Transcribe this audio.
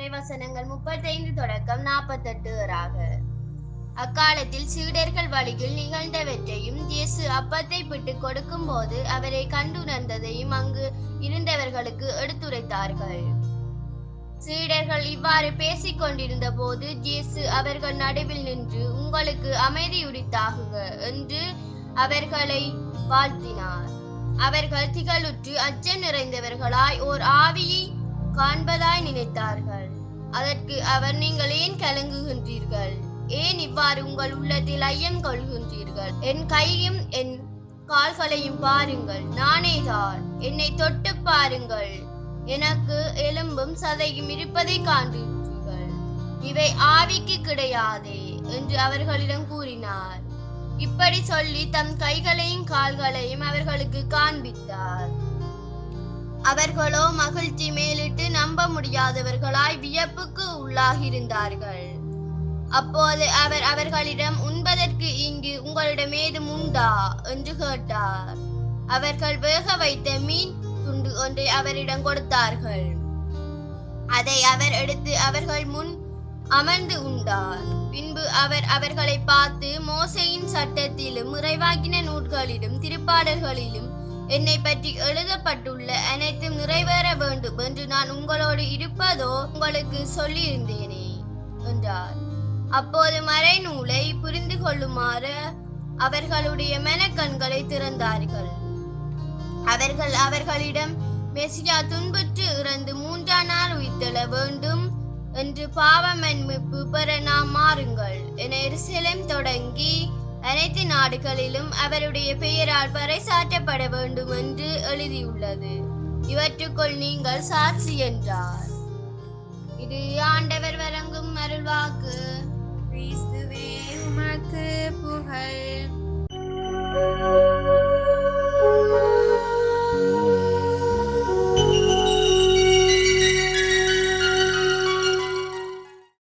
இறைவசனங்கள் 35 தொடக்கம் 48 அக்காலத்தில் சீடர்கள் வழியில் நிகழ்ந்தவற்றையும் இயேசு அப்பத்தை பிட்டு கொடுக்கும் போது அவரை கண்டுணர்ந்ததையும் அங்கு இருந்தவர்களுக்கு எடுத்துரைத்தார்கள். சீடர்கள் இவ்வாறு பேசிக் கொண்டிருந்த போது இயேசு அவர்கள் நடுவில் நின்று, உங்களுக்கு அமைதி உரித்தாகுக என்று அவர்களை வாழ்த்தினார். அவர்கள் திகழுற்று அச்சம் நிறைந்தவர்களாய் ஓர் ஆவியை காண்பதாய் நினைத்தார்கள். அதற்கு அவர், நீங்கள் ஏன் கலங்குகின்றீர்கள்? ஏன் இவ்வாறு உங்கள் உள்ளத்தில் ஐயம் கொள்கின்றீர்கள்? என் கையும் என் கால்களையும் பாருங்கள், நானேதான். என்னை தொட்டு பாருங்கள், எனக்கு எலும்பும் சதையும் இருப்பதை காண்கிறீர்கள். இவை ஆவிக்கு கிடையாதே என்று அவர்களிடம் கூறினார். இப்படி சொல்லி தம் கைகளையும் கால்களையும் அவர்களுக்கு காண்பித்தார். அவர்களோ மகிழ்ச்சி மேலிட்டு நம்ப முடியாதவர்களாய் வியப்புக்கு உள்ளாகியிருந்தார்கள். அப்போது அவர் அவர்களிடம், உண்பதற்கு இங்கு உங்களிடம் ஏதும் உண்டா என்று கேட்டார். அவர்கள் வேக வைத்த மீன் துண்டு ஒன்றை அவரிடம் கொடுத்தார்கள். அதை அவர் எடுத்து அவர்கள் முன் அமர்ந்து உண்டார். பின்பு அவர் அவர்களை பார்த்து, மோசேயின் சட்டத்திலும் இறைவாக்கின நூல்களிலும் திருப்பாடல்களிலும் என்னை பற்றி எழுதப்பட்டுள்ள அனைத்தும் நிறைவேற வேண்டும் என்று நான் உங்களோடு இருப்பதோ உங்களுக்கு சொல்லியிருந்தேனே என்றார். அப்போது மறைநூலை புரிந்து கொள்ளுமாறு அவர்களுடைய மனக்கண்களை திறந்தார்கள். அவர்கள் அவர்களிடம், மெசியா துன்புற்று இறந்து 3ஆம் நாள் உயிர்த்தெழ வேண்டும் என்று பாவ மன்னிப்பு பெற நாம் மாறுங்கள் என எருசலேம் தொடங்கி அனைத்து நாடுகளிலும் அவருடைய பெயரால் பறைசாற்றப்பட வேண்டும் என்று எழுதியுள்ளது. இவற்றுக்குள் நீங்கள் சாட்சி என்றார். இது ஆண்டவர் வழங்கும் அருள்வாக்கு. கிறிஸ்துவே உமக்கு புகழ்.